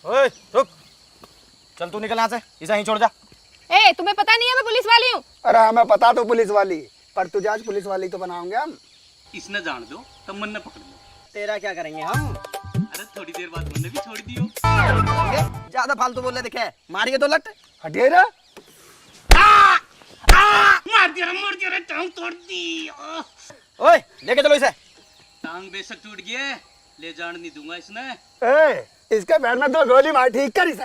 ओए रुक, चल तू निकल यहाँ से, इसे यहीं छोड़ जा। ए, तुम्हें पता नहीं है मैं पुलिस वाली हूँ? अरे हमें पता तो पुलिस वाली, पर तुझे आज पुलिस वाली तो बनाओगे हम। इसने जान दो तब मन न पकड़ लो। तेरा क्या करेंगे हम? अरे थोड़ी देर बाद मैंने भी छोड़ दियो। ज्यादा फालतू बोल रहे दिखे, मारिए तो लट। हटिए रे। मार दिया रे, टांग तोड़ दी। ओए लेके चलो इसे। टांग बेशक टूट गया, ले जान नहीं दूंगा इसने। ए, इसके पैर में 2 गोली मार, ठीक कर इसे।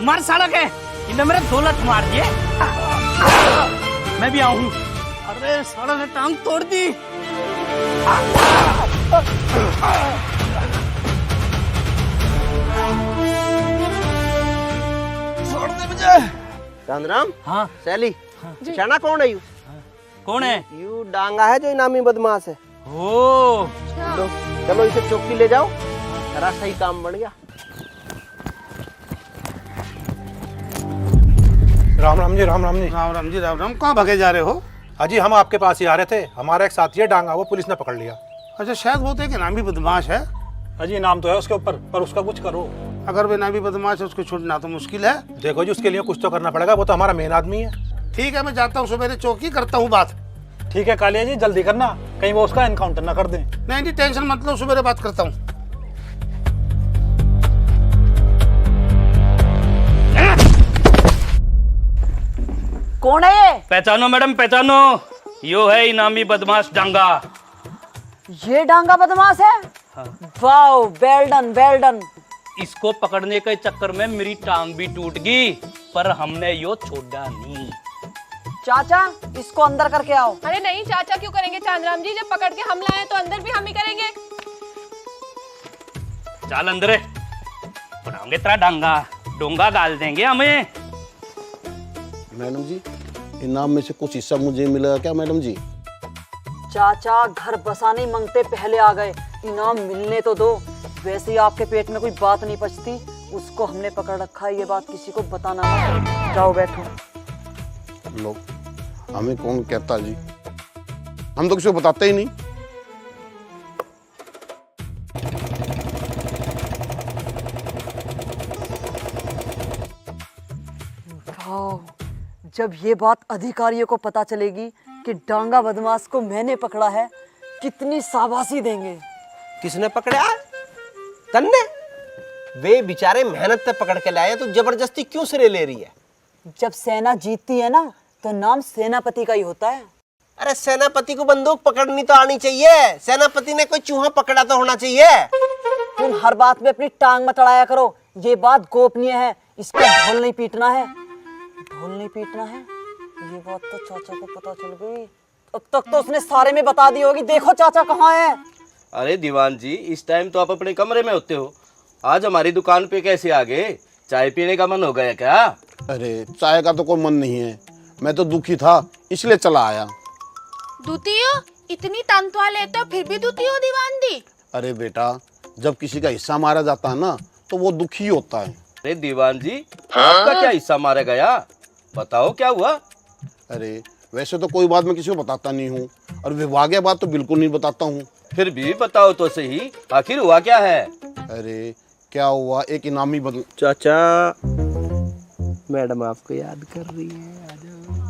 मर साला के, इन्हें मेरे 2 लत मार दिए। मैं भी आऊं। अरे साला ने टांग तोड़ दी। छोड़ दे मुझे। चांदराम। हाँ सैली। शाना कौन है यू? कौन है? यू डांगा है जो इनामी बदमाश है। ओ लो, चलो इसे चौकी ले जाओ, तेरा सही काम बन गया। राम राम जी, राम राम जी। राम राम जी, राम राम। कहाँ भागे जा रहे हो? अजी हम आपके पास ही आ रहे थे, हमारा एक साथी है डांगा, वो पुलिस ने पकड़ लिया। अच्छा, शायद वो तो एक इनामी बदमाश है। अजी नाम तो है उसके ऊपर, पर उसका कुछ करो। अगर वो इनामी बदमाश है उसको छोड़ना तो मुश्किल है। देखो जी, उसके लिए कुछ तो करना पड़ेगा, वो तो हमारा मेन आदमी है। ठीक है, मैं जाता हूँ सवेरे चौकी, करता हूँ बात। ठीक है कालिया जी, जल्दी करना, कहीं वो उसका एनकाउंटर ना कर दें। नहीं नहीं, टेंशन मत लो, सवेरे बात करता हूँ। कौन है ये? पहचानो मैडम, पहचानो। यो है इनामी बदमाश डांगा। ये डांगा बदमाश है? Wow, well done, well done. इसको पकड़ने के चक्कर में मेरी टांग भी टूट गई, पर हमने यो छोड़ा नहीं। चाचा, इसको अंदर करके आओ। अरे नहीं चाचा, क्यों करेंगे चांदराम जी? जब पकड़ के हम लाए तो अंदर भी हम ही करेंगे। चल अंदर, उड़ाओगे तेरा डांगा, डोंगा गाल देंगे हमें। मैडम जी, इनाम में से कुछ हिस्सा मुझे मिलेगा क्या मैडम जी? चाचा, घर बसाने मांगते पहले आ गए, इनाम मिलने तो दो। वैसे ही आपके पेट में कोई बात नहीं पचती, उसको हमने पकड़ रखा है, ये बात किसी को बताना मत। जाओ बैठो। लो, हमें कौन कहता जी, हम तो किसी को बताते ही नहीं। जब ये बात अधिकारियों को पता चलेगी कि डांगा बदमाश को मैंने पकड़ा है, कितनी शाबाशी देंगे। किसने पकड़ा? तन्ने? वे बेचारे मेहनत से पकड़ के लाए, तो जबरदस्ती क्यों सिरे ले रही है? जब सेना जीतती है ना, तो नाम सेनापति का ही होता है। अरे सेनापति को बंदूक पकड़नी तो आनी चाहिए, सेनापति ने कोई चूहा पकड़ा तो होना चाहिए। तुम हर बात में अपनी टांग मत अड़ाया करो, ये बात गोपनीय है, इसका ढोल नहीं पीटना है। ढोल नहीं पीटना है, ये बात तो चाचा को पता चल गई, अब तक तो उसने सारे में बता दी होगी। देखो चाचा कहाँ है। अरे दीवान जी, इस टाइम तो आप अपने कमरे में होते हो, आज हमारी दुकान पे कैसे आ गए? चाय पीने का मन हो गया क्या? अरे चाय का तो कोई मन नहीं है, मैं तो दुखी था इसलिए चला आया। दूती हो? इतनी तनख्वाह लेते हो फिर भी दूती हो दीवान दी? अरे बेटा, जब किसी का हिस्सा मारा जाता है ना, तो वो दुखी होता है। अरे दीवान जी, आपका क्या हिस्सा मारा गया? बताओ क्या हुआ? अरे वैसे तो कोई बात मैं किसी को बताता नहीं हूँ, और विभागीय बात तो बिल्कुल नहीं बताता हूँ। फिर भी बताओ तो सही, आखिर हुआ क्या है? अरे क्या हुआ, एक इनामी बदल। चाचा, मैडम आपको याद कर रही है, आ जाओ।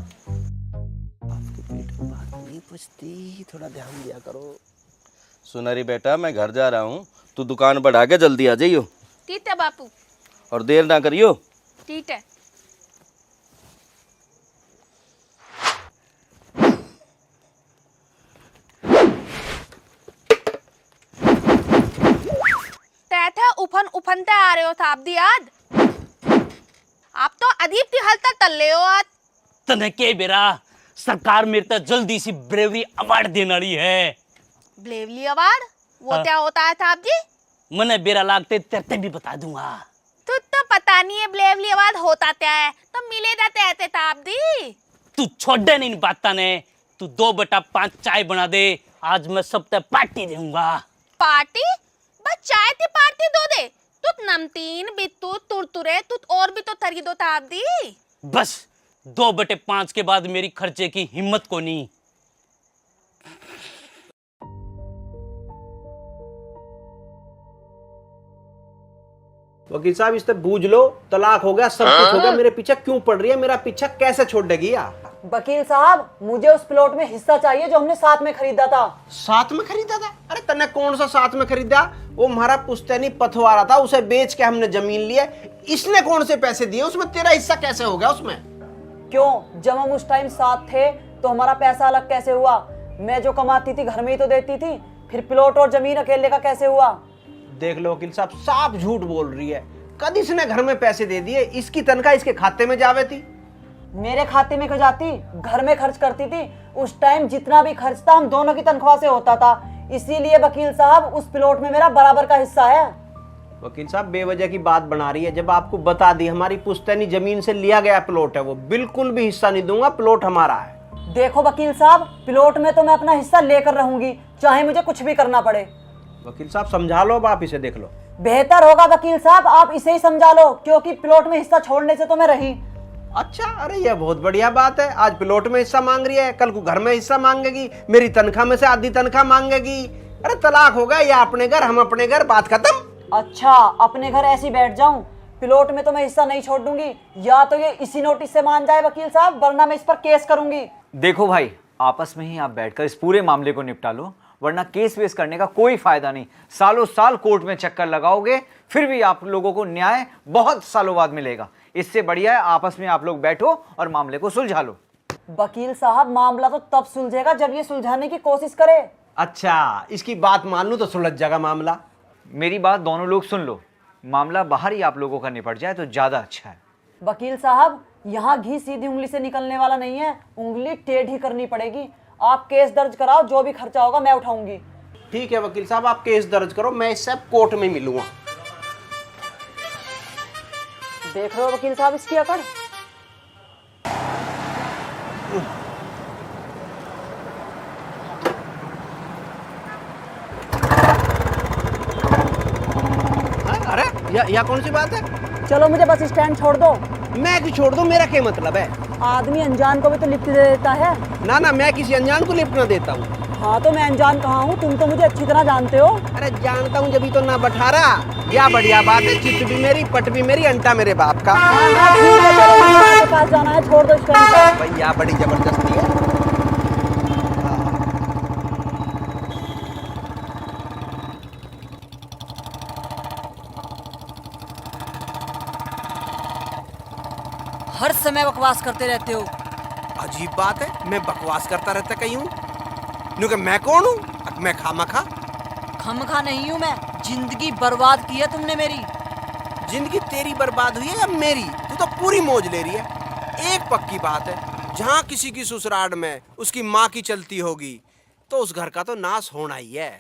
आपके पेट में बात नहीं पचती, थोड़ा ध्यान दिया करो। सुनरी बेटा, मैं घर जा रहा हूँ, तू दुकान बढ़ा के जल्दी आ जाइयो। ठीक है बापू। और देर ना करियो। ठीक है। तैथे उफन उफनते आ रहे हो साहब दी याद? आप तो अदीब की हाल तक तल्ले हो आज। तने के बेरा सरकार मेरे तक जल्दी सी ब्रेवरी अवार्ड देने वाली है। Bravely award? वो हाँ। क्या होता है साहब जी? मने बेरा लागते तेरे भी बता दूंगा। तो पता नहीं है ब्रेवली अवार्ड होता क्या है, तो मिले जाते ऐसे साहब दी। तू छोड़े नहीं बात ने, तू 2/5 चाय बना दे, आज मैं सब ते पार्टी दूंगा। पार्टी? बस चाय की पार्टी दो दे। तू नमकीन बिट्टू तुरतुरे तू और भी तो तरी दो साहब दी। बस 2/5 के बाद मेरी खर्चे की हिम्मत को नहीं। वकील साहब इससे बूझ लो, तलाक हो गया, सब कुछ हो गया, मेरे पीछे क्यों पड़ रही है, मेरा पीछा कैसे छोड़ देगी यार? वकील साहब मुझे उस प्लॉट में हिस्सा चाहिए जो हमने साथ में खरीदा था। साथ में खरीदा था? अरे तने कौन सा साथ में खरीदा? वो हमारा पुश्तैनी पथवारा था, उसे बेच के हमने जमीन ली है। इसने कौन से पैसे दिए उसमें? तेरा हिस्सा कैसे हो गया उसमें? क्यों, जब हम उस टाइम साथ थे तो हमारा पैसा अलग कैसे हुआ? मैं जो कमाती थी घर में ही तो देती थी, फिर प्लॉट और जमीन अकेले का कैसे हुआ? देख लो वकील साहब, साफ झूठ बोल रही है। कद इसने घर में पैसे दे दिए, इसकी तनख्वाह इसके खाते में जावे थी। मेरे खाते में क्यों जाती? घर में खर्च करती थी। उस टाइम जितना भी खर्च था हम दोनों की तनख्वाह से होता था, इसीलिए वकील साहब उस प्लॉट में मेरा बराबर का हिस्सा है। वकील साहब बेवजह की बात बना रही है, जब आपको बता दी हमारी पुश्तैनी जमीन से लिया गया प्लॉट है, वो बिल्कुल भी हिस्सा नहीं दूंगा, प्लॉट हमारा है। देखो वकील साहब, प्लॉट में तो मैं अपना हिस्सा लेकर रहूंगी, चाहे मुझे कुछ भी करना पड़े। वकील साहब समझा लो, अब आप इसे देख लो। बेहतर होगा वकील साहब आप इसे ही समझा लो, क्योंकि प्लॉट में हिस्सा छोड़ने से तो मैं रही। अच्छा, अरे ये बहुत बढ़िया बात है। आज प्लॉट में हिस्सा मांग रही है, कल को घर में हिस्सा मांगेगी, मेरी तनख्वाह में से आधी तनख्वाह मांगेगी। अरे तलाक हो गया, या अपने घर हम अपने घर, बात खत्म। अच्छा, अपने घर ऐसी बैठ जाऊं? प्लॉट में तो मैं हिस्सा नहीं छोड़ दूंगी, या तो ये इसी नोटिस से मान जाए वकील साहब, वरना मैं इस पर केस करूंगी। देखो भाई, आपस में ही आप बैठकर इस पूरे मामले को निपटा लो, वरना केस वेस करने का कोई फायदा नहीं। सालों साल कोर्ट में चक्कर लगाओगे, फिर भी आप लोगों को न्याय बहुत सालों बाद मिलेगा। इससे बढ़िया है आपस में आप लोग बैठो और मामले को सुलझा लो। वकील साहब मामला तो तब सुलझेगा जब ये सुलझाने की कोशिश करे। अच्छा, इसकी बात मान लूं तो सुलझ जाएगा मामला। मेरी बात दोनों लोग सुन लो, मामला बाहर ही आप लोगों का निपट जाए तो ज्यादा अच्छा है। वकील साहब, यहाँ घी सीधी उंगली से निकलने वाला नहीं है, उंगली टेढ़ी करनी पड़ेगी। आप केस दर्ज कराओ, जो भी खर्चा होगा मैं उठाऊंगी। ठीक है वकील साहब, आप केस दर्ज करो, मैं इससे कोर्ट में मिलूंगा। देख रहे हो वकील साहब इसकी अकड़? अरे या कौन सी बात है? चलो मुझे बस स्टैंड छोड़ दो। मैं क्यों छोड़ दूं, मेरा क्या मतलब है? आदमी अनजान को भी तो लिफ्ट दे देता है। ना ना, मैं किसी अनजान को लिफ्ट ना देता हूँ। हाँ तो मैं अनजान कहाँ हूँ, तुम तो मुझे अच्छी तरह जानते हो। अरे जानता हूँ, जब तो ना बठारा। या बढ़िया बात है, चिट भी मेरी, पट भी मेरी, अंटा मेरे बाप का। हाँ, ठीक है, चलो मुझे के पास जाना है, छोड़ दो स्टैंड। भैया बड़ी जबरदस्ती है। हर समय बकवास करते रहते हो। अजीब बात है, मैं बकवास करता रहता कहीं हूँ? क्योंकि मैं कौन हूँ? मैं खामखा? खमखा नहीं हूँ मैं, जिंदगी बर्बाद की है तुमने मेरी। जिंदगी तेरी बर्बाद हुई है या मेरी? तू तो पूरी मौज ले रही है। एक पक्की बात है, जहाँ किसी की ससुराल में उसकी माँ की चलती होगी तो उस घर का तो नाश होना ही है।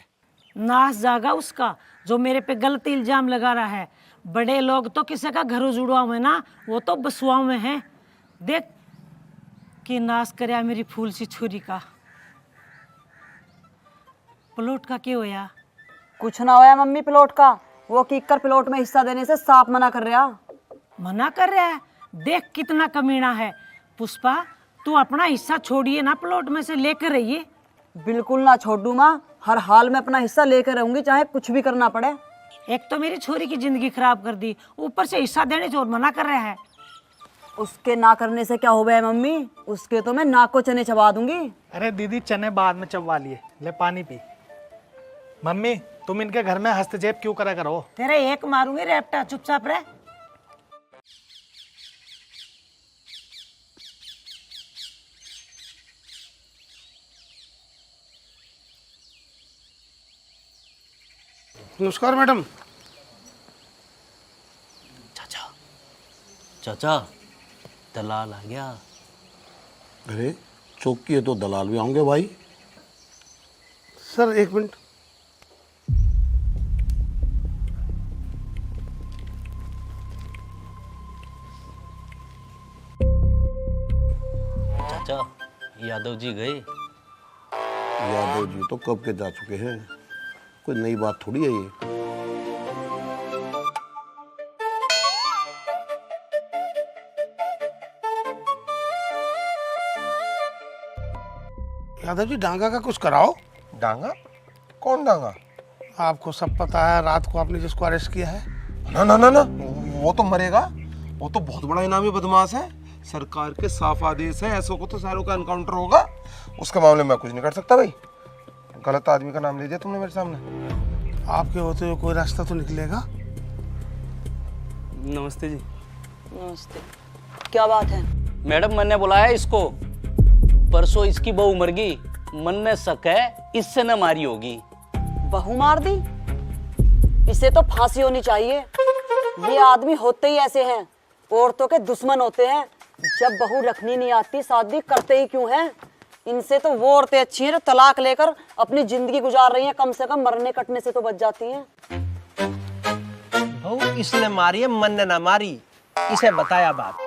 नाश जागा उसका जो मेरे पे गलत इल्जाम लगा रहा है। बड़े लोग तो किसी का घर उजुड़वा में ना, वो तो बसुआ में है। देख कि नाश करया मेरी फूल सी छुरी का। प्लॉट का क्या होया? कुछ ना होया मम्मी, प्लॉट का वो किकर प्लॉट में हिस्सा देने से साफ मना कर रहा। मना कर रहा है? देख कितना कमीना है। पुष्पा, तू अपना हिस्सा छोड़िए ना, प्लॉट में से लेकर रहिए। बिल्कुल ना छोड़ू माँ, हर हाल में अपना हिस्सा लेकर रहूंगी, चाहे कुछ भी करना पड़े। एक तो मेरी छोरी की जिंदगी खराब कर दी, ऊपर से हिस्सा देने से और मना कर रहा है। उसके ना करने से क्या हो गया मम्मी, उसके तो मैं नाक को चने चबा दूंगी। अरे दीदी, चने बाद में चबवा लिए, ले पानी पी। मम्मी, तुम इनके घर में हस्तक्षेप क्यों करा करो? तेरे एक मारूंगी रेपटा, चुपचाप रह। नमस्कार मैडम। चाचा, चाचा, दलाल आ गया। अरे चौकी है तो दलाल भी आएंगे भाई। सर एक मिनट। चाचा, यादव जी गए? यादव जी तो कब के जा चुके हैं, कोई नई बात थोड़ी है ये। यादव जी डांगा का कुछ कराओ। डांगा? कौन डांगा? आपको सब पता है, रात को आपने जिसको अरेस्ट किया है। ना ना ना ना, वो तो मरेगा। वो तो बहुत बड़ा इनामी बदमाश है। सरकार के साफ आदेश है, ऐसों को तो सारों का एनकाउंटर होगा। उसके मामले में मैं कुछ नहीं कर सकता भाई। गलत आदमी का नाम ले दिया तुमने मेरे सामने। आपके होते हुए कोई रास्ता तो निकलेगा। नमस्ते जी। नमस्ते। क्या बात है? मैडम मैंने बुलाया इसको, परसों इसकी बहू मर गई, मन में शक है इससे न मारी होगी। बहू मार दी? इसे तो फांसी होनी चाहिए। ये आदमी होते ही ऐसे हैं, औरतों के दुश्मन होते हैं। जब बहू रखनी नहीं आती शादी करते ही क्यों हैं? इनसे तो वो औरतें अच्छी हैं जो तलाक लेकर अपनी जिंदगी गुजार रही हैं, कम से कम मरने कटने से तो बच जाती हैं। बहू इसने मारी है, मन ने ना मारी। इसे बताया बात।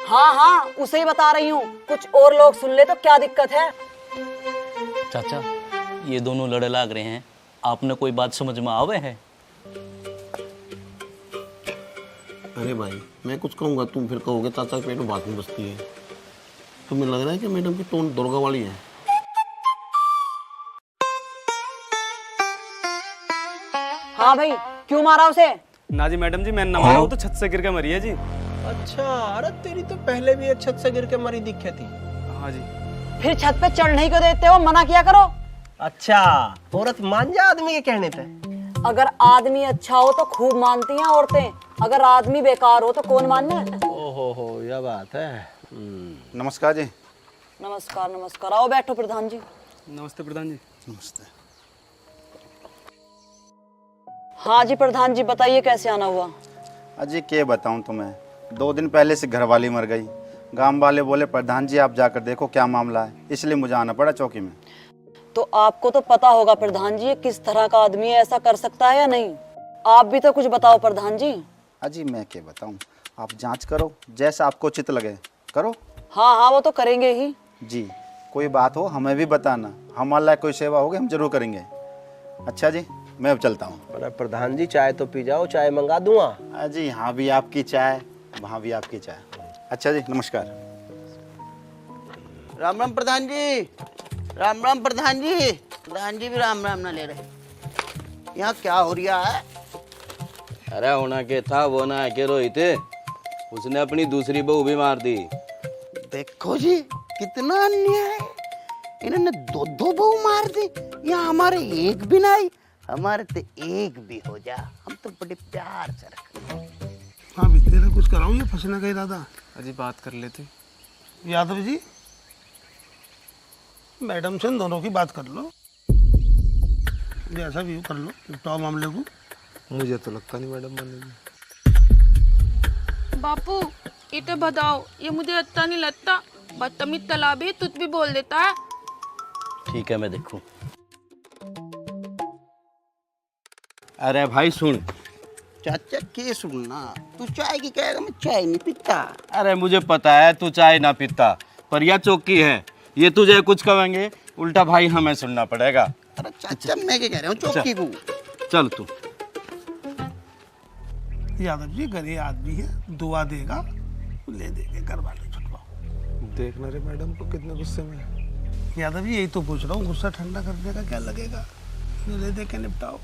हाँ हाँ, उसे ही बता रही हूँ। कुछ और लोग सुन ले तो क्या दिक्कत है? चाचा ये दोनों लड़े लाग रहे हैं, आपने कोई बात समझ में आवे है? अरे भाई मैं कुछ कहूँगा तुम फिर कहोगे चाचा के पेट में बात नहीं बसती है। तुम्हें लग रहा है कि मैडम की टोन दुर्गा वाली है। हाँ भाई, क्यों मारा उसे? ना जी मैडम जी, मैंने ना मारा, वो तो छत से गिर के मरी है जी। अच्छा, अरे तेरी तो पहले भी छत से गिर के मरी दिखे थी। हाँ जी। फिर छत पे चढ़ने को देते हो, मना किया करो। अच्छा, औरत मान जा आदमी के कहने पे। अगर आदमी अच्छा हो तो खूब मानती हैं औरतें, अगर आदमी बेकार हो तो कौन मानने? ओहो, यह बात है। नमस्कार जी। नमस्कार नमस्कार। आओ बैठो प्रधान जी। नमस्ते प्रधान जी। नमस्ते। हाँ जी प्रधान जी, बताइए कैसे आना हुआ? अजी क्या बताऊं तुम्हें, 2 दिन पहले से घरवाली मर गई। गांव वाले बोले प्रधान जी आप जाकर देखो क्या मामला है, इसलिए मुझे आना पड़ा चौकी में। तो आपको तो पता होगा प्रधान जी, ये किस तरह का आदमी है, ऐसा कर सकता है या नहीं? आप भी तो कुछ बताओ प्रधान जी। अजी मैं क्या बताऊं, आप जांच करो, जैसा आपको उचित लगे करो। हाँ हाँ, वो तो करेंगे ही जी। कोई बात हो हमें भी बताना, हमारे कोई सेवा होगी हम जरूर करेंगे। अच्छा जी, मैं अब चलता हूँ। प्रधान जी चाय तो पी जाओ, चाय मंगा दूंगा। अजी यहाँ भी आपकी चाय, वहाँ भी आपकी चाय। अच्छा जी, नमस्कार। राम राम प्रधान जी। राम राम प्रधान जी। प्रधान जी भी राम राम ना ले रहे। यहाँ क्या हो रहा है? अरे होना के था वो ना के रोहित, उसने अपनी दूसरी बहू भी मार दी। देखो जी कितना अन्याय है, इन्होंने 2 बहू मार दी। यहाँ हमारे एक भी नहीं, हमारे तो एक भी हो जा, हम तो बड़े प्यार से रखते। हाँ भी तेरा कुछ कराऊं या फंसने का इरादा? अजी बात कर लेते। यादव जी, मैडम से इन दोनों की बात कर लो, जैसा भी हो कर लो, निपटाओ मामले को। मुझे तो लगता नहीं मैडम बनेगी। बापू ये तो बताओ, ये मुझे अच्छा नहीं लगता। बदतमीज तालाबी तुझ भी बोल देता है। ठीक है मैं देखूं। अरे भाई सुन। चाचा के सुनना, तू चाय की कहेगा, मैं चाय नहीं पीता। अरे मुझे पता है तू चाय ना पीता, पर यह चौकी है, ये तुझे कुछ कहेंगे उल्टा भाई हमें सुनना पड़ेगा। अरे चाचा मैं क्या कह रहा हूँ, चौकी को चल तू। यादव जी गरीब आदमी है, दुआ देगा, ले देंगे, घर वाले छुटवाओ। देखना रे मैडम को कितने गुस्से में है। यादव जी यही तो पूछ रहा हूँ, गुस्सा ठंडा करने का क्या लगेगा, ले दे के निपटाओ।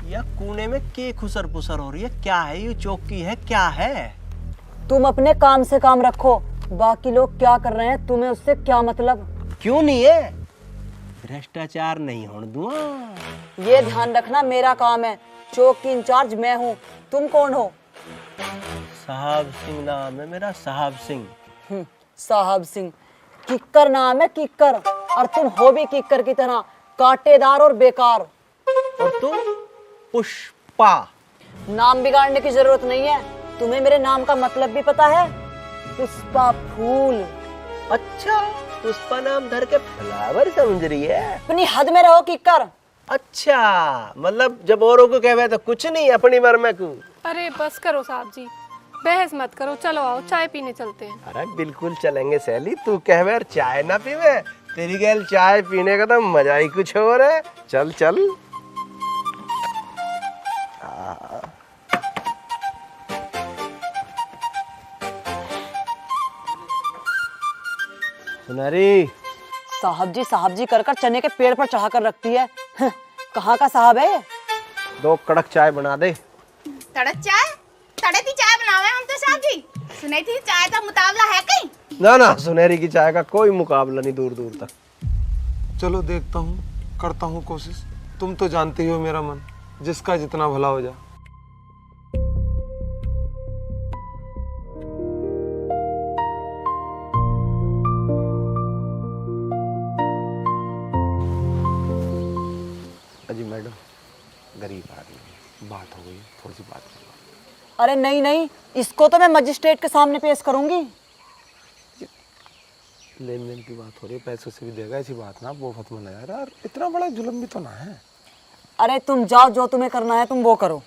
या कोने में के खुसर पुसर हो रही है, क्या है ये चौकी है क्या है? तुम अपने काम से काम रखो, बाकी लोग क्या कर रहे हैं तुम्हें उससे क्या मतलब? क्यों नहीं है? भ्रष्टाचार नहीं होने दूंगा। ये ध्यान रखना, मेरा काम है, चौक की इंचार्ज मैं हूँ। तुम कौन हो? साहब सिंह नाम है मेरा, साहब सिंह। साहब सिंह? किक्कर नाम है, किक्कर। और तुम हो भी किक्कर की तरह, कांटेदार और बेकार। और तुम? पुष्पा। नाम बिगाड़ने की जरूरत नहीं है, तुम्हें मेरे नाम का मतलब भी पता है? पुष्पा फूल। अच्छा, पुष्पा नाम धर के फ्लावर समझ रही है? अपनी हद में रहो किक्कर। अच्छा, मतलब जब औरों को कहवे तो कुछ नहीं, अपनी मर्मे को। अरे बस करो साहब जी, बहस मत करो, चलो आओ चाय पीने चलते हैं। अरे बिल्कुल चलेंगे सहेली, तू कहवे और चाय ना पीवे, तेरी गैल चाय पीने का तो मजा ही कुछ और है। चल चल। सुनहरी। साहब जी कर कर चने के पेड़ पर चढ़ा कर रखती है। कहाँ का साहब है? 2 कड़क चाय बना दे। तड़क चाय? तड़क की चाय बनावे हम तो साहब जी। सुनाई थी चाय का मुकाबला है कहीं? ना ना, सुनहरी की चाय का कोई मुकाबला नहीं दूर दूर तक। चलो देखता हूँ, करता हूँ कोशिश। तुम तो जानते ही हो मेरा मन, जिसका जितना भला हो जा। अजी मैडम, गरीब आदमी, बात हो गई, थोड़ी सी बात कर लो। अरे नहीं नहीं, इसको तो मैं मजिस्ट्रेट के सामने पेश करूंगी। लेन देन की बात हो रही है, पैसों से भी देगा, ऐसी बात ना, वो मत मना यार, इतना बड़ा जुल्म भी तो ना है। अरे तुम जाओ, जो तुम्हें करना है तुम वो करो।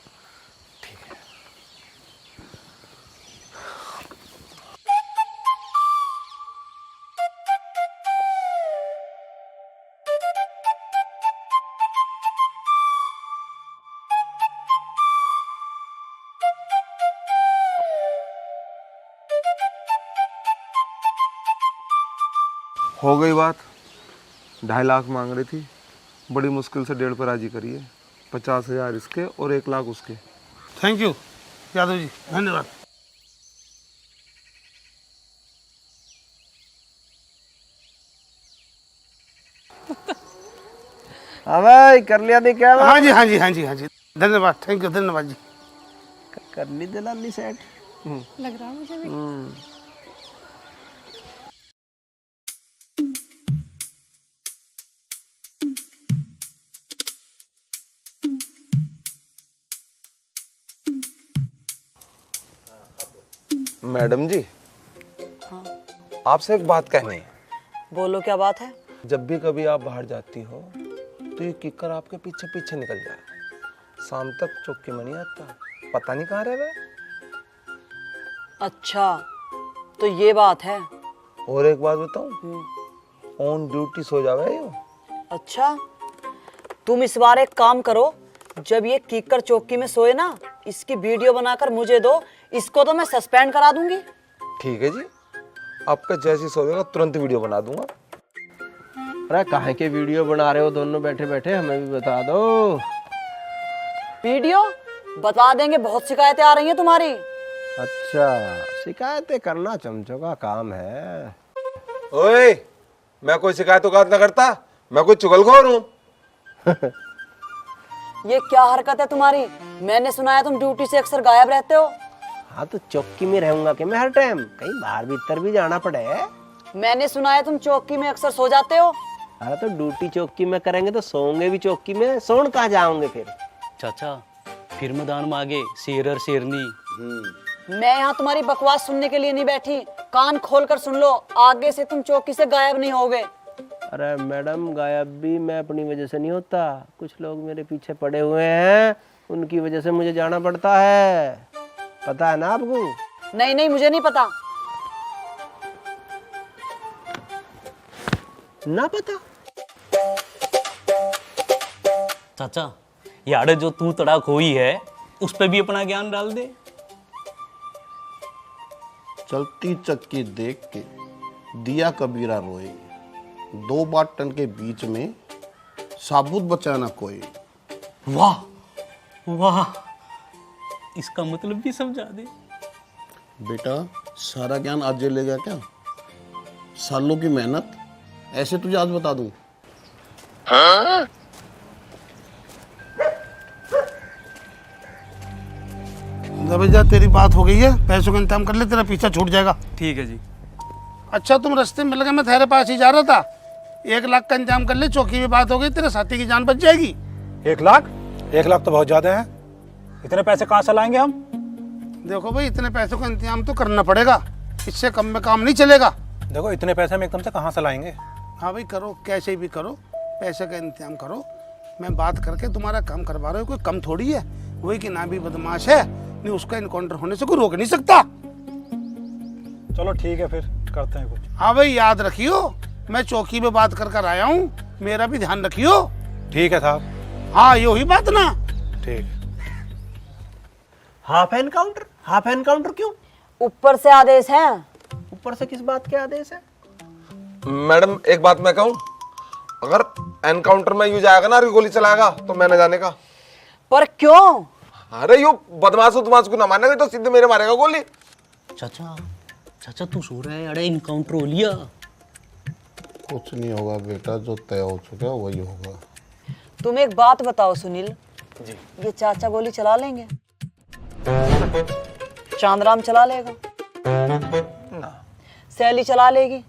हो गई बात। 2.5 लाख मांग रही थी, बड़ी मुश्किल से 1.5 पर राजी करिए। 50,000 इसके और 1 लाख उसके। थैंक यू यादव जी, धन्यवाद। हाँ भाई, कर लिया नहीं क्या? हाँ जी हाँ जी हाँ जी हाँ जी, धन्यवाद, थैंक यू, धन्यवाद जी। कर ली दलाली सेट। लग रहा है मुझे भी। मैडम जी, आपसे एक बात कहनी है। बोलो, क्या बात है? जब भी कभी आप बाहर जाती हो तो ये किकर आपके पीछे पीछे निकल जाए। शाम तक चौकी में नहीं आता, पता नहीं कहाँ रह गए। अच्छा, तो ये बात है। और एक बात बताऊं, ऑन ड्यूटी सो जावे यो। अच्छा, तुम इस बार एक काम करो, जब ये कीकर चौकी में सोए ना, इसकी वीडियो बनाकर मुझे दो, इसको तो मैं सस्पेंड करा दूंगी। ठीक है जी, आपका जैसी सोएगा तुरंत वीडियो बना दूंगा। अरे काहे के वीडियो बना रहे हो दोनों बैठे बैठे, हमें भी बता दो। वीडियो बता देंगे, बहुत शिकायतें आ रही हैं तुम्हारी। अच्छा, शिकायतें करना चमचों का काम है। ओए, मैं कोई शिकायत ना करता, मैं कोई चुगलखोर हूँ। ये क्या हरकत है तुम्हारी? मैंने सुना है तुम ड्यूटी से अक्सर गायब रहते हो। हाँ तो चौकी में रहूंगा कि मैं हर टाइम, कहीं बाहर भीतर भी जाना पड़े। मैंने सुना है तुम चौकी में अक्सर सो जाते हो। अरे तो ड्यूटी चौकी में करेंगे तो सोएंगे भी चौकी में, सोन कहाँ जाओगे फिर? चाचा, फिर मैदान में आगे शेर और शेरनी। मैं यहाँ तुम्हारी बकवास सुनने के लिए नहीं बैठी, कान खोल कर सुन लो, आगे से तुम चौकी से गायब नहीं होगे। अरे मैडम, गायब भी मैं अपनी वजह से नहीं होता, कुछ लोग मेरे पीछे पड़े हुए हैं, उनकी वजह से मुझे जाना पड़ता है, पता है ना आपको? नहीं नहीं, मुझे नहीं पता। ना पता? चाचा, यार जो तू तड़ाक हुई है, उस पे भी अपना ज्ञान डाल दे। चलती चक्की देख के दिया कबीरा रोए, 2 बाटन के बीच में साबुत बचाना कोई। वाह वाह, इसका मतलब भी समझा दे। बेटा, सारा ज्ञान आज जे ले गया क्या? सालों की मेहनत ऐसे तुझे आज बता दूं? हाँ? भैया, तेरी बात हो गई है, पैसों का इंतजाम कर ले, तेरा पीछा छूट जाएगा। ठीक है जी। अच्छा, तुम रास्ते में मिल गए, मैं तेरे पास ही जा रहा था। 1 लाख का इंतजाम कर ले, चौकी में बात हो गई, तेरे साथी की जान बच जाएगी। 1 लाख? 1 लाख तो बहुत ज्यादा है, इतने पैसे कहाँ से लाएंगे हम? देखो भाई, इतने पैसों का इंतजाम तो करना पड़ेगा, इससे कम में काम नहीं चलेगा। देखो, इतने पैसे हम एकदम से कहाँ से लाएंगे? हाँ भाई, करो, कैसे भी करो, पैसे का इंतजाम करो। मैं बात करके तुम्हारा काम करवा रहा हूँ, कोई कम थोड़ी है। वही कि ना भी बदमाश है, नहीं उसका इनकाउंटर होने से कोई रोक नहीं सकता। चलो ठीक है, फिर करते हैं कुछ। हाँ भाई, याद रखियो, मैं चौकी में बात कर कर आया हूँ, मेरा भी ध्यान रखियो। ठीक है साहब। हाँ, यो ही बात ना। ठीक। Half encounter? हाफ एनकाउंटर क्यों? ऊपर से आदेश है। ऊपर से किस बात के आदेश है? मैडम एक बात मैं कहूँ, अगर एनकाउंटर में यूं जाएगा ना, गोली चलाएगा तो मैं न जाने का। पर क्यों? अरे यो बदमाश को ना मानेगा तो सीधे मेरे मारेगा गोली। चाचा चाचा तू सो रहा है? अरे इनकाउंटर हो लिया। कुछ नहीं होगा बेटा, जो तय हो चुका है वही होगा। तुम एक बात बताओ सुनील जी, ये चाचा गोली चला लेंगे? चांदराम चला लेगा ना। सैली चला लेगी?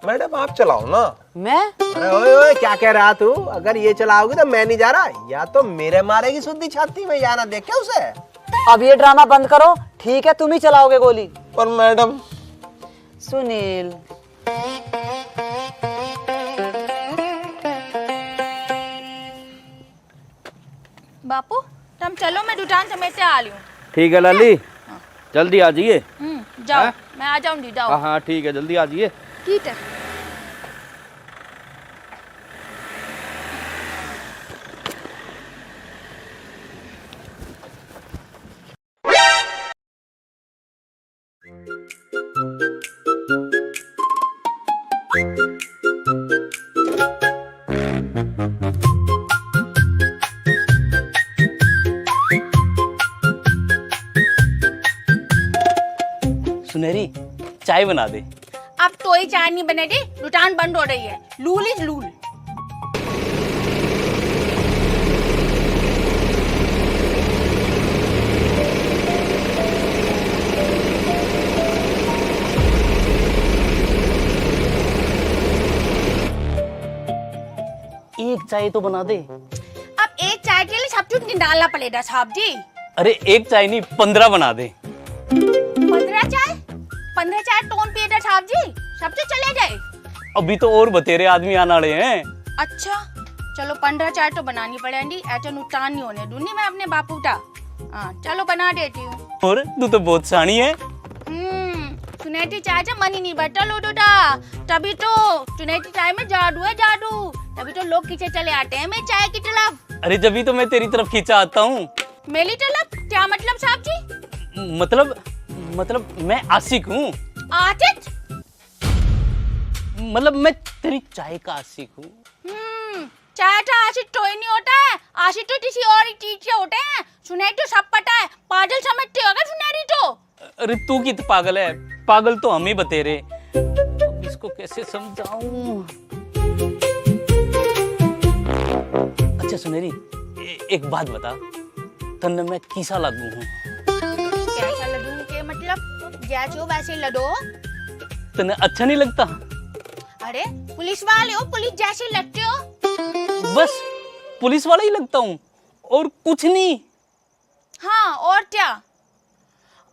मैडम आप चलाओ ना। मैं? अरे ओए ओए क्या कह रहा तू? अगर ये चलाओगी तो मैं नहीं जा रहा, या तो मेरे मारेगी सुद्धी छाती में, या ना देख के उसे। अब ये ड्रामा बंद करो, ठीक है? तुम ही चलाओगे गोली। पर मैडम। सुनील बापू तुम चलो, मैं दुकान समेत से आ रही हूँ। ठीक है लाली, जल्दी आ जाइए। जाओ। मैं आ जाऊंगी, जाओ। हाँ ठीक है, जल्दी आ जाइए। ठीक है। सुनहरी चाय बना दे। अब तो ही चाय नहीं बनेगी, दुकान बंद हो रही है। Lol is lol. एक चाय तो बना दे। अब एक चाय के लिए सब कुछ निकालना पड़ेगा साहब जी। अरे एक चाय नहीं 15 बना दे। 15 चाय? 15 चाय कौन पिएगा साहब जी? सब तो चले जाए। अभी तो और बतेरे आदमी आना रहे हैं। अच्छा चलो 15 चाय तो बनानी पड़ेगी, ऐसा नुकसान नहीं होने दूंगी मैं अपने बापू का। हाँ चलो बना देती हूँ। और तू तो बहुत सानी है। चुनेटी चाय से मन ही नहीं बटल होता, तभी तो चुनेटी चाय में जादू है, जादू। तभी तो लोग खींचे चले आते हैं मेरी चाय की तरफ। अरे जब तो मैं तेरी तरफ खींचा आता हूँ। मेरी तरफ? क्या मतलब साहब जी? मतलब मैं आशिक हूँ। आशिक? मतलब मैं तेरी चाय का आशिक हूँ। चाय का आशिक तो ही नहीं होता है, आशिक तो किसी और ही चीज से होते हैं। सुनहरी तो सब पता है, पागल समझते होगा सुनहरी तो। अरे तू कितना पागल है? पागल तो हम ही बतेरे। अब इसको कैसे समझाऊं? अच्छा सुनहरी एक बात बता, तन्ने मैं किसा लगू हूँ? कैसा लडू के मतलब? जैसे हो वैसे लडो। तन्ने अच्छा नहीं लगता? अरे पुलिस वाले हो, पुलिस जैसे लगते हो। बस पुलिस वाला ही लगता हूँ और कुछ नहीं। हाँ और क्या?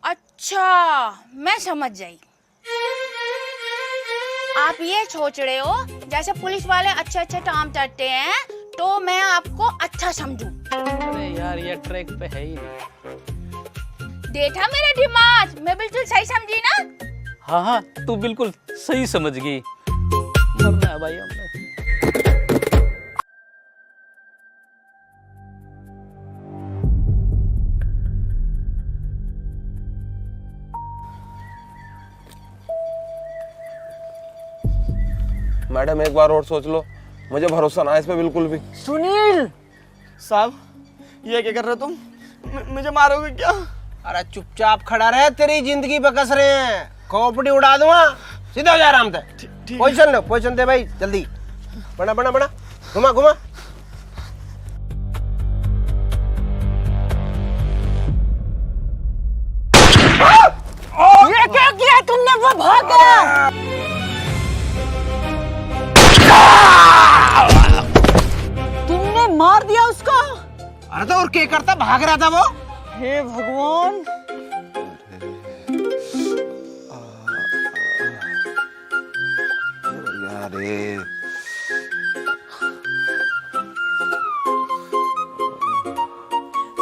अच्छा मैं समझ गई। आप ये सोच रहे हो जैसे पुलिस वाले अच्छे अच्छे काम करते हैं तो मैं आपको अच्छा समझूं। अरे यार ये ट्रैक पे है ही नहीं। देखा मेरा दिमाग, मैं बिल्कुल सही समझी ना? हाँ तू बिल्कुल सही समझ गई। मरना है भाई हमने। मैडम एक बार और सोच लो, मुझे भरोसा ना है इस पे बिल्कुल भी। सुनील साहब ये क्या कर रहे हो तुम? मुझे मारोगे क्या? अरे चुपचाप खड़ा रहे, तेरी जिंदगी पे कस रहे हैं। खोपड़ी उड़ा दूंगा, सीधा हो जा आराम से। पोजीशन लो, पोजीशन दे भाई जल्दी। बना बना बना, घुमा घुमा। ये क्या किया तुमने? वो भाग गया। तुमने मार दिया उसको? अरे तो और क्या करता, भाग रहा था वो। हे भगवान। अरे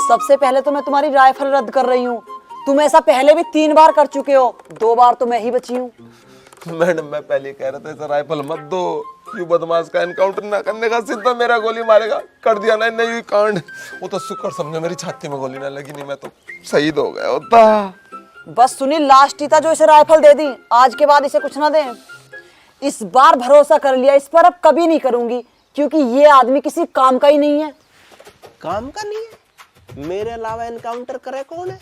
सबसे पहले तो मैं तुम्हारी राइफल रद्द कर रही हूँ। तुम ऐसा पहले भी 3 बार कर चुके हो, 2 बार तो मैं ही बची हूँ। मैडम मैं पहले कह रहा था ऐसा राइफल मत दो, यू बदमाश का एनकाउंटर ना करने का, सीधा मेरा गोली मारेगा। कर दिया ना नहीं कांड। वो तो शुक्र समझो मेरी छाती में गोली ना लगी, नहीं मैं तो शहीद हो गया होता। बस सुनील लास्ट ही था जो इसे राइफल दे दी, आज के बाद इसे कुछ ना दें। इस बार भरोसा कर लिया, इस पर अब कभी नहीं करूंगी, क्योंकि ये आदमी किसी काम का ही नहीं है। काम का नहीं है? मेरे अलावा एनकाउंटर करे कौन है?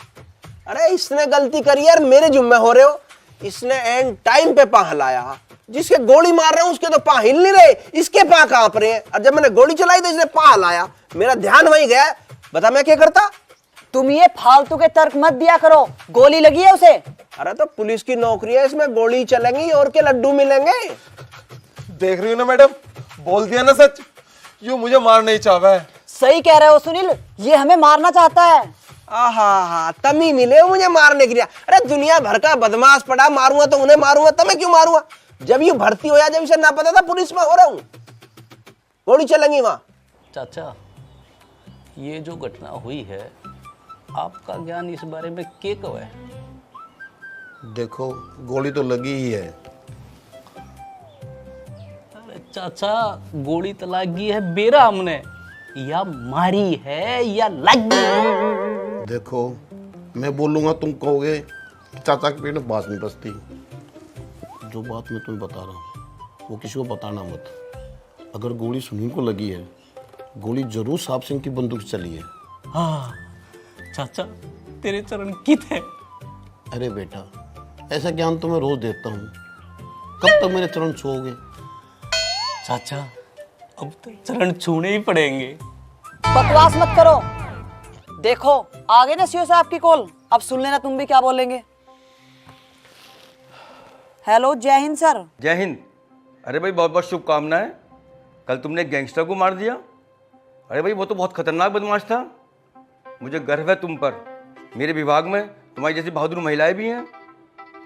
अरे इसने गलती करी यार, मेरे जुम्मे हो रहे हो। इसने एंड टाइम पे पाह लाया। जिसके गोली मार रहे हैं उसके तो पाह हिल नहीं रहे, इसके पाह कांप रहे हैं। और जब मैंने गोली चलाई तो इसने पाह लाया, मेरा ध्यान वहीं गया। बता मैं क्या करता? तुम ये फालतू के तर्क मत दिया करो, गोली लगी है उसे। अरे तो पुलिस की नौकरी है, इसमें गोली चलेंगी और के लड्डू मिलेंगे। देख रही हो ना मैडम, बोल दिया ना सच, यूं मुझे मारना ही चाहता है। सही कह रहे हो सुनील, ये हमें मारना चाहता है। आहा, तमी मिले हो मुझे मारने के लिए। अरे दुनिया भर का बदमाश पड़ा, मारूंगा तो उन्हें मारूंगा, तुम्हें क्यों मारूंगा? जब ये भर्ती हो या जब इसे ना पता था पुलिस में हो रहा हूं, गोली चलेंगी वहां। चाचा, ये जो घटना हुई है, आपका ज्ञान इस बारे में क्या कहो है? देखो, गोली तो लगी ही है। अरे चाचा, गोली तो लगी है बेरा हमने, या मारी है या लगी। देखो, मैं बोलूंगा तुम कहोगे चाचा के पेट में बात नहीं बसती। जो बात मैं तुम्हें बता रहा हूँ वो किसी को बताना मत। अगर गोली सुनील को लगी है, गोली जरूर साहब सिंह की बंदूक से चली है। हाँ चाचा, तेरे चरण कित है। अरे बेटा, ऐसा ज्ञान तो मैं रोज देता हूँ, कब तक मेरे चरण छूओगे? चाचा, अब तो चरण छूने ही पड़ेंगे। बकवास मत करो। देखो आ गए ना सीओ साहब की कॉल, अब सुन लेना तुम भी क्या बोलेंगे। हेलो, जय हिंद सर। जय हिंद। अरे भाई बहुत बहुत शुभकामनाएं। कल तुमने गैंगस्टर को मार दिया। अरे भाई वो तो बहुत खतरनाक बदमाश था। मुझे गर्व है तुम पर। मेरे विभाग में तुम्हारी जैसी बहादुर महिलाएं भी हैं।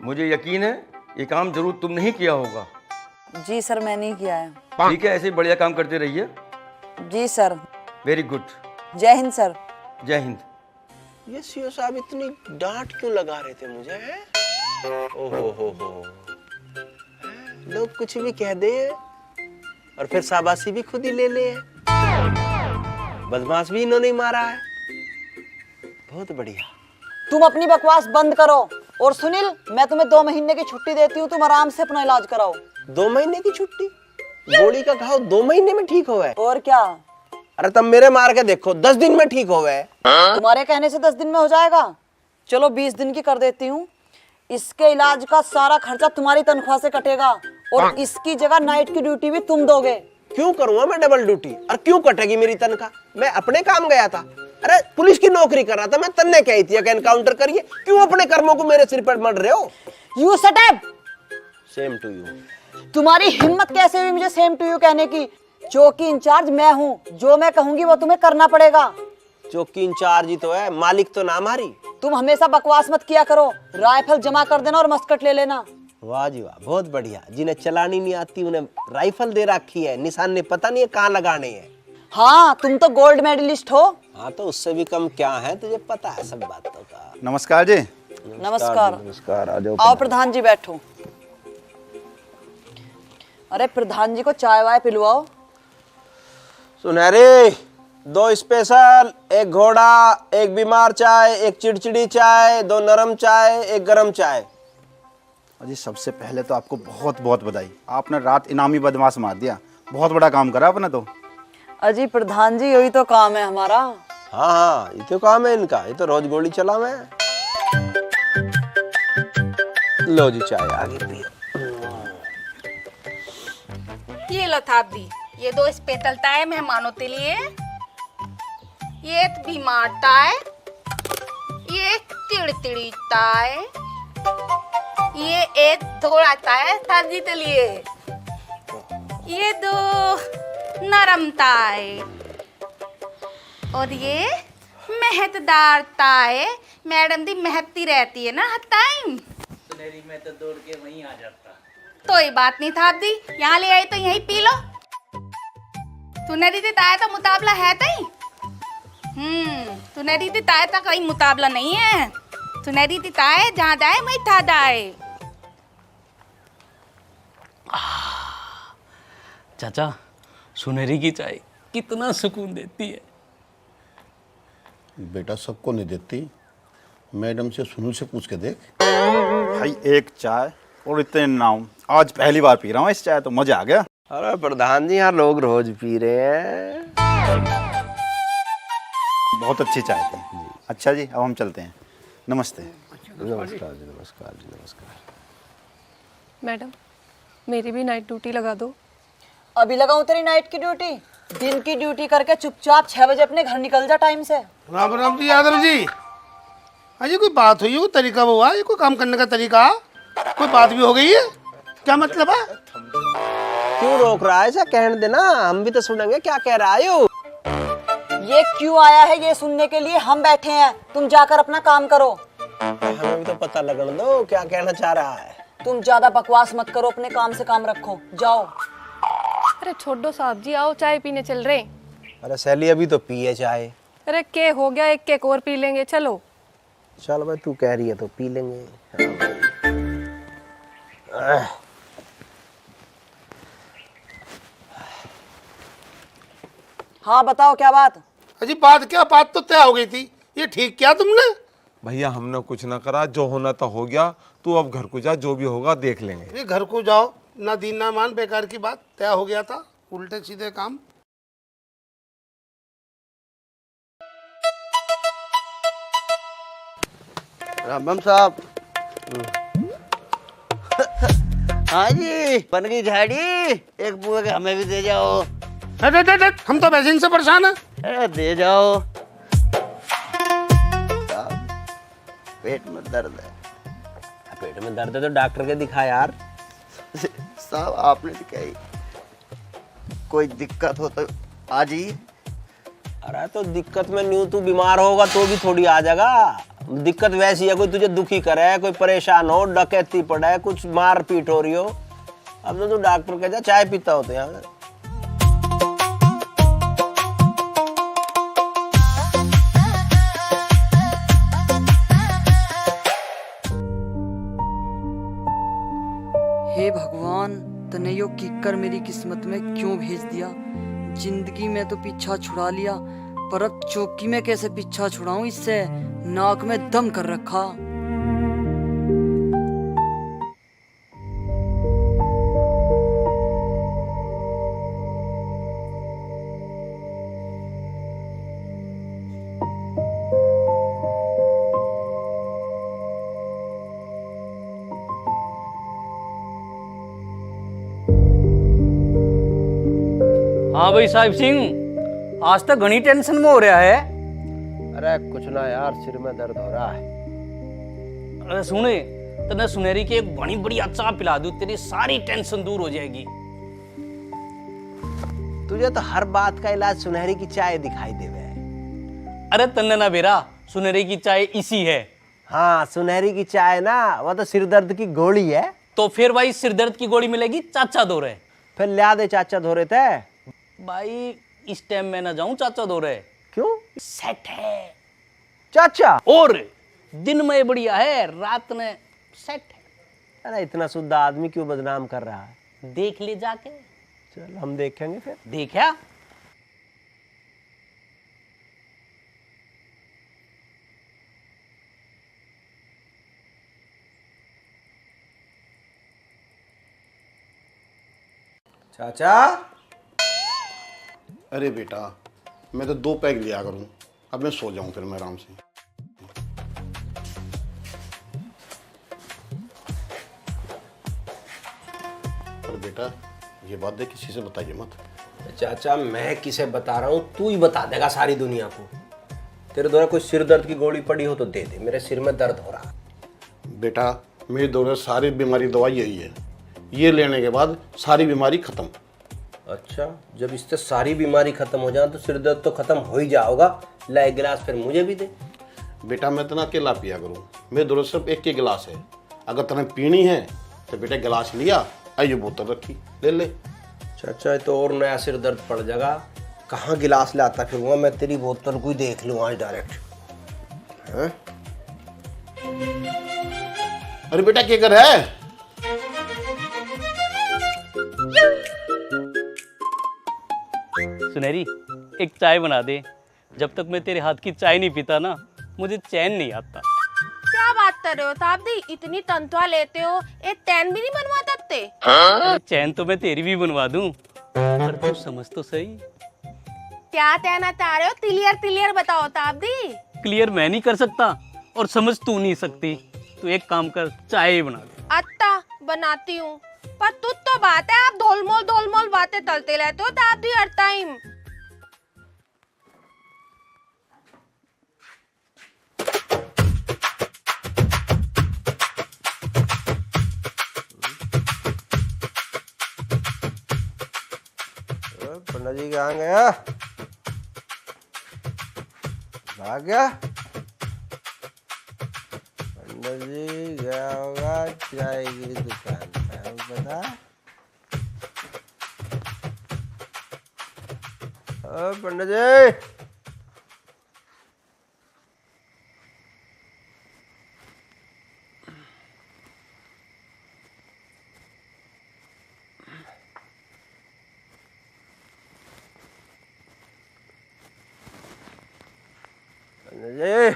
मुझे यकीन है ये काम जरूर तुमने ही किया होगा। जी सर, मैंने ही किया है। ठीक है, ऐसे ही बढ़िया काम करते रहिए। जी सर। Very good. जय हिंद सर। जय हिंद। ये सीओ साहब इतनी डांट क्यों लगा रहे थे मुझे? हैं? ओहो हो। लोग कुछ भी कह दे और फिर शाबाशी भी खुद ही ले ले। बदमाश भी इन्होंने मारा है। बहुत बढ़िया। तुम अपनी बकवास बंद करो। और सुनील, मैं तुम्हें 2 महीने की छुट्टी देती हूँ, तुम आराम से अपना इलाज कराओ। 2 महीने की छुट्टी? गोली का घाव 2 महीने में ठीक हो गए? और क्या? अरे तब मेरे मार के देखो, 10 दिन में ठीक हो गए। तुम्हारे कहने से 10 दिन में हो जाएगा? चलो 20 दिन की कर देती हूँ। इसके इलाज का सारा खर्चा तुम्हारी तनख्वाह से कटेगा और इसकी जगह नाइट की ड्यूटी भी तुम दोगे। क्यों करूंगा मैं डबल ड्यूटी? और क्यों कटेगी मेरी तनख्वाह? मैं अपने काम गया था। अरे पुलिस की नौकरी कर रहा था मैं, तन्ने कही थी कि एनकाउंटर करिए। क्यों अपने कर्मों को मेरे सिर पर मर रहे हो? You shut up. Same to you. तुम्हारी हिम्मत कैसे हुई मुझे सेम टू यू कहने की? चौकी इंचार्ज मैं हूँ, जो मैं कहूंगी वो तुम्हें करना पड़ेगा। चौकी इंचार्ज ही तो है, मालिक तो ना मारी। तुम हमेशा बकवास मत किया करो। राइफल जमा कर देना और मस्कट ले लेना। वाह जी वाह, बहुत बढ़िया। जिन्हें चलानी नहीं आती उन्हें राइफल दे रखी है, निशान ने पता नहीं है कहाँ लगाने हैं। हाँ, तुम तो गोल्ड मेडलिस्ट हो। हाँ तो उससे भी कम क्या है, तुझे पता है सब बातों का। नमस्कार जी। नमस्कार। नमस्कार, आ जाओ। आओ प्रधान जी बैठो। अरे प्रधान जी को चाय वाय पिलवाओ। सुनहरे, 2 स्पेशल, 1 घोड़ा, 1 बीमार चाय, 1 चिड़चिड़ी चाय, 2 नरम चाय, 1 गरम चाय। अजी सबसे पहले तो आपको बहुत बहुत बधाई, आपने रात इनामी बदमाश मार दिया। बहुत बड़ा काम करा आपने तो। अजी प्रधान जी, यही तो काम है हमारा। हाँ, ये तो काम है इनका, ये तो रोज गोली चला मैं। लो जी चाय आगे पियो। ये लो थाप दी, ये 2 स्पेशल चाय मेहमानों के लिए, ये बीमार चाय, ये चिड़चिड़ी चाय, ये 1 थोड़ा चाय सब्जी के लिए, ये 2 नरम चाय और ये मेहतदार चाय। मैडम दी मेहती रहती है ना हर टाइम। सुनहरी में तो दौड़ के वहीं आ जाता। कोई बात नहीं था दी, यहाँ ले आई तो यहीं पी लो। सुनहरी दी ताया तो मुकाबला है तई। सुनहरी दी ताया तो कहीं मुकाबला नहीं है। सुनहरी दी ताया जहाँ जाए वहीं था जाए। चाचा, सुनहरी की चाय कितना सुकून देती है। बेटा सबको नहीं देती, मैडम से सुनील से पूछ के देख। भाई एक चाय और इतने नाम, आज पहली बार पी रहा हूँ इस चाय, तो मजा आ गया। अरे प्रधान जी, यहाँ लोग रोज पी रहे हैं। बहुत अच्छी चाय थी। अच्छा जी, अब हम चलते हैं। नमस्ते। नमस्कार जी, नमस्कार जी, नमस्कार। मैडम, मेरी भी नाइट ड्यूटी लगा दो। अभी लगाऊं तेरी नाइट की ड्यूटी? दिन की ड्यूटी करके चुपचाप 6 बजे अपने घर निकल जा टाइम से। राम राम जी यादव जी। अजय कोई बात हुई, कोई तरीका हुआ, ये कोई काम करने का तरीका, कोई बात भी हो गई है, क्या मतलब है? क्यों रोक रहा है? ऐसा कहने देना, हम भी तो सुनेंगे क्या कह रहा है यू। ये क्यों आया है ये सुनने के लिए? हम बैठे हैं, तुम जाकर अपना काम करो। हमें भी तो पता लगने दो क्या कहना चाह रहा है। तुम ज्यादा बकवास मत करो, अपने काम से काम रखो, जाओ। अरे छोड़ो साहब जी, आओ चाय पीने चल रहे। अरे सैली, अभी तो पिए चाय। अरे के हो गया, एक केक और पी लेंगे, चलो। चल भाई, तू कह रही है तो पी लेंगे। हाँ बताओ क्या बात? अजी बात क्या, बात तो तय हो गई थी, ये ठीक किया तुमने? भैया हमने कुछ ना करा, जो होना था हो गया। तू अब घर को जा, जो भी होगा देख लेंगे। ये घर को जाओ, ना दीन ना मान, बेकार की बात, तय हो गया था, उल्टे सीधे काम। राम साहब। हाँ जी, बन गई झाड़ी, एक बुआ के हमें भी दे जाओ। हम तो वैसे से परेशान है। दे जाओ। पेट में दर्द है। पेट में दर्द है तो डॉक्टर के दिखा यार। साहब आपने दिखाई, कोई दिक्कत हो तो आ जाइए। अरे तो दिक्कत में न्यू तू बीमार होगा तो भी थोड़ी आ जाएगा। दिक्कत वैसी है, कोई तुझे दुखी करे, कोई परेशान हो, डकैती पड़ा है, कुछ मार पीट हो रही हो, अब तो तू डॉक्टर के जा, चाय पीता हो तो यहाँ। हे भगवान, तने यो किक्कर मेरी किस्मत में क्यों भेज दिया? जिंदगी में तो पीछा छुड़ा लिया, पर अब चौकी में कैसे पीछा छुड़ाऊं इससे? नाक में दम कर रखा। हाँ भाई साहिब सिंह, आज तक घनी टेंशन में हो रहा है। अरे कुछ ना यार, सिर में दर्द हो रहा है। अरे सुने, तने सुनहरी की एक बड़ी बढ़िया चाय पिला दूं, तेरी सारी टेंशन दूर हो जाएगी। तुझे तो हर बात का इलाज सुनहरी की चाय दिखाई देवे। अरे तन्ने ना बेरा, सुनहरी की चाय इसी है। हाँ, सुनहरी की चाय ना, वो तो सिर दर्द की गोली है। तो फिर भाई सिर दर्द की गोली मिलेगी चाचा दो रहे। फिर लिया दे चाचा धो रहे थे। भाई इस टाइम मैं ना जाऊं चाचा दो रहे। क्यों? सेट है चाचा। और दिन में बढ़िया है, रात में सेट है। अरे इतना शुद्ध आदमी क्यों बदनाम कर रहा है? देख ले जाके। चल हम देखेंगे फिर। देखा? चाचा। अरे बेटा, मैं तो 2 पैक लिया करूं, अब मैं सो जाऊं फिर मैं आराम से। पर बेटा ये बात देख किसी से बताइए मत। चाचा मैं किसे बता रहा हूँ, तू ही बता देगा सारी दुनिया को। तेरे द्वारा कोई सिर दर्द की गोली पड़ी हो तो दे दे, मेरे सिर में दर्द हो रहा। बेटा मेरे द्वारा सारी बीमारी दवाई यही है, ये लेने के बाद सारी बीमारी खत्म। अच्छा, जब इससे सारी बीमारी खत्म हो जाए तो सिर दर्द तो खत्म हो ही जाओगा। ला एक गिलास फिर मुझे भी दे। बेटा मैं इतना अकेला पिया करूँ, मेरे द्वारा सिर्फ एक के गिलास है। अगर तुम्हें पीनी है तो बेटा गिलास लिया, आइए बोतल रखी, ले ले। चाचा तो और नया सिर दर्द पड़ जाएगा, कहाँ गिलास लाता फिरूंगा मैं, तेरी बोतल को ही देख लूँ आज डायरेक्ट। अरे बेटा क्या कर रहा है? सुनहरी एक चाय बना दे, जब तक मैं तेरे हाथ की चाय नहीं पीता ना मुझे चैन नहीं आता। क्या बात कर रहे हो ताबदी? इतनी तनख्वाह लेते हो, एक टैन भी नहीं बनवा सकते? अरे चैन तो मैं तेरी भी बनवा दूं, पर तू समझ तो सही। क्या कहना चाह रहे हो? क्लियर क्लियर बताओ ताबदी। क्लियर मैं नहीं कर सकता और समझ तू नहीं सकती। तू एक काम कर, चाय ही बना दे। अच्छा बनाती हूँ, पर तू तो बात है, आप धोलमोल बातें तलते रहते हो ताबदी हर टाइम। पंडा जी कहाँ गया? भाग गया? पंडा जी गया होगा चाय की दुकान पे, पता? ओ पंडा जी, जी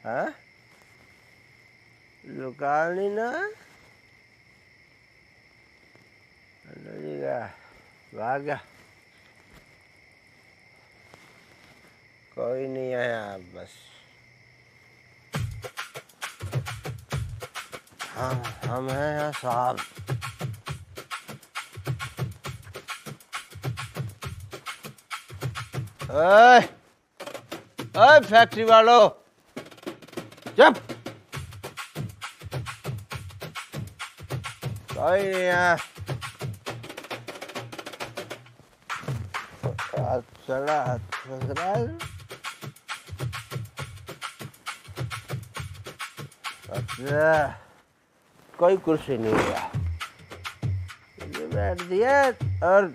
हाँ दुकान ही ना जी का भाग गया, कोई नहीं आया बस। हम हैं यहाँ साहब। ओए ओए फैक्ट्री वालों, चुप, कोई नहीं यहाँ। चला अच्छा, कोई कुर्सी नहीं है, बैठ दिया और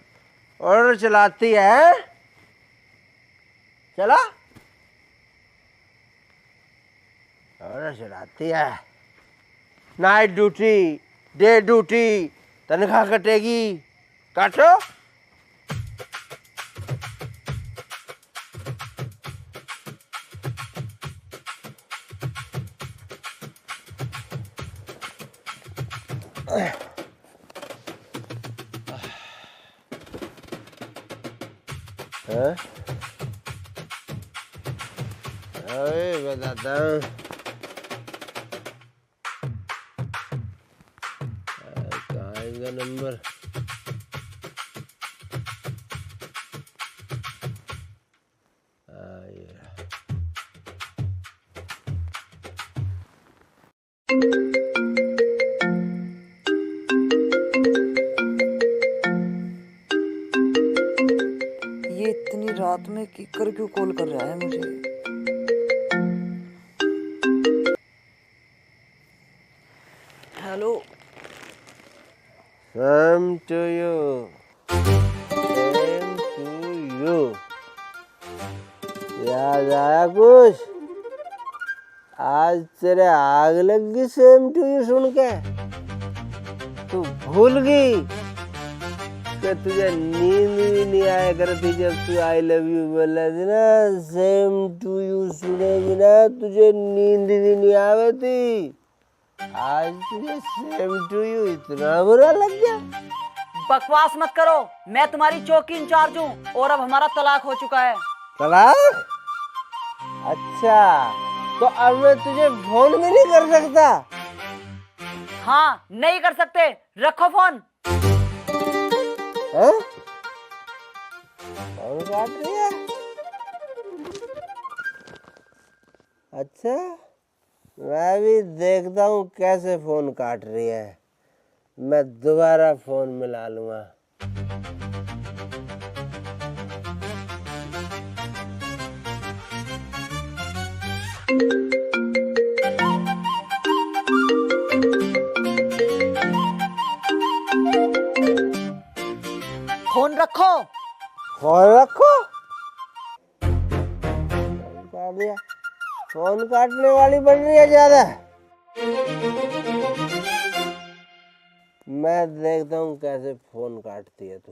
ऑर्डर चलाती है। चला और चलाती है, नाइट ड्यूटी, डे ड्यूटी, तनख्वाह कटेगी, काटो। बताता हूँ, कहाँ है इनका नंबर? ये इतनी रात में किकर क्यों कॉल कर रहा है मुझे? Hello. Same to you. Same to you. याद आया कुछ? आज तेरे आग लग गई सेम टू यू सुन के? तू भूल गई कि तुझे नींद भी नहीं आया करती जब तू आई लव यू बोला थी ना? सेम टू यू सुने बिना तुझे नींद भी नहीं आवे थी। आज तुझे सेम टू यू इतना बुरा लग गया? बकवास मत करो, मैं तुम्हारी चौकी इंचार्ज हूँ और अब हमारा तलाक हो चुका है। तलाक? अच्छा, तो अब मैं तुझे फोन भी नहीं कर सकता? हाँ, नहीं कर सकते, रखो फोन। हैं? फोन काट दिया? अच्छा, मैं भी देखता हूँ कैसे फोन काट रही है। मैं दोबारा फोन मिला लूंगा। फोन रखो। फोन रखो? फोन काट दिया। फोन काटने वाली बन रही है ज्यादा। मैं देखता हूँ कैसे फोन काटती है तू।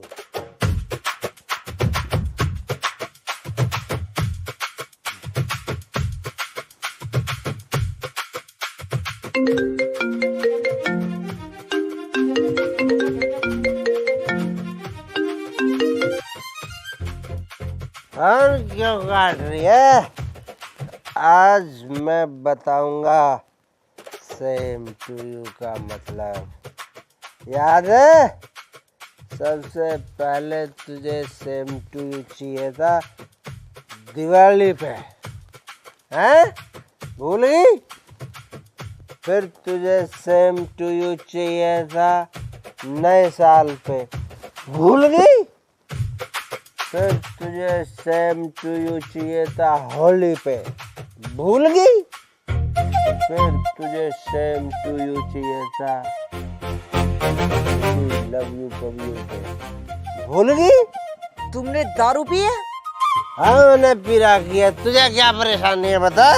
और क्यों काट रही है? आज मैं बताऊंगा सेम टू यू का मतलब। याद है? सबसे पहले तुझे सेम टू यू चाहिए था दिवाली पे, हैं? भूल गई? फिर तुझे सेम टू यू चाहिए था नए साल पे, भूल गई? फिर तुझे सेम टू यू चाहिए था होली पे, भूल गई? फिर तुझे सेम टू यू चाहिए था लव यू कभी पे, भूल गई? तुमने दारू पी है? हाँ मैंने पीरा किया। तुझे क्या परेशानी है बता?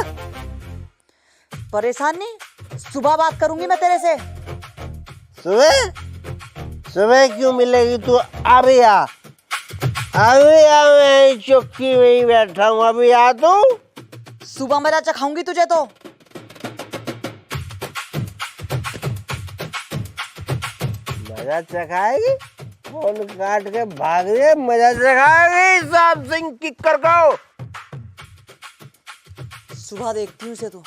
परेशानी? सुबह बात करूंगी मैं तेरे से। सुबह? सुबह क्यों मिलेगी तू? अभी आ, अभी आ, मैं चौकी में ही बैठा हूँ, अभी आ तू। सुबह मजा चखाऊंगी तुझे तो। मजा चखाएगी? फोन काट के भाग रही, मजा चखाएगी साहब सिंह किक्कर को। सुबह देखती हूँ उसे तो।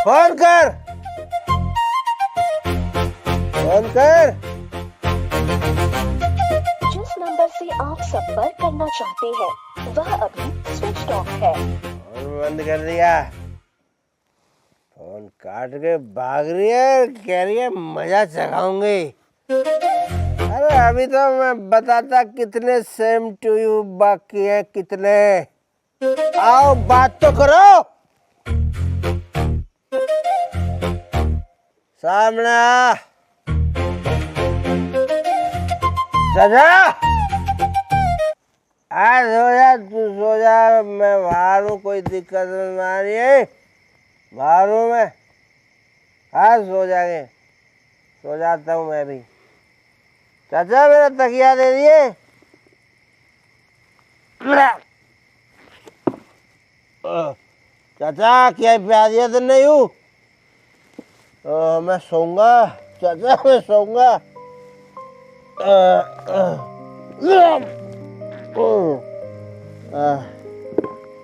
फोन कर, फोन कर। जिस नंबर से आप संपर्क करना चाहते हैं वह अभी स्विच ऑफ है। फोन बंद कर दिया। फोन काट के भाग रही है, कह रही है मजा चखाऊंगी। अरे अभी तो मैं बताता कितने सेम टू यू बाकी है, कितने। आओ बात तो करो। सामने आ। सजा आज सो जा, तू सो जा, मैं बाहर हूँ, कोई दिक्कत नहीं आ रही है। बाहर हूँ मैं, आज सो जाएंगे, सो जाता हूँ मैं भी। चाचा मेरा तकिया दे दिए। चाचा क्या प्यार दिया तो नहीं हूँ? मैं सोऊंगा चाचा, मैं सोऊंगा।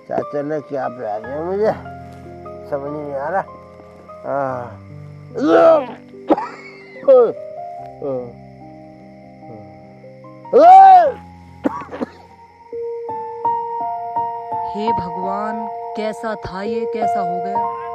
चाचा ने क्या प्यार दिया मुझे समझ नहीं आ रहा। हे भगवान, कैसा था ये, कैसा हो गया।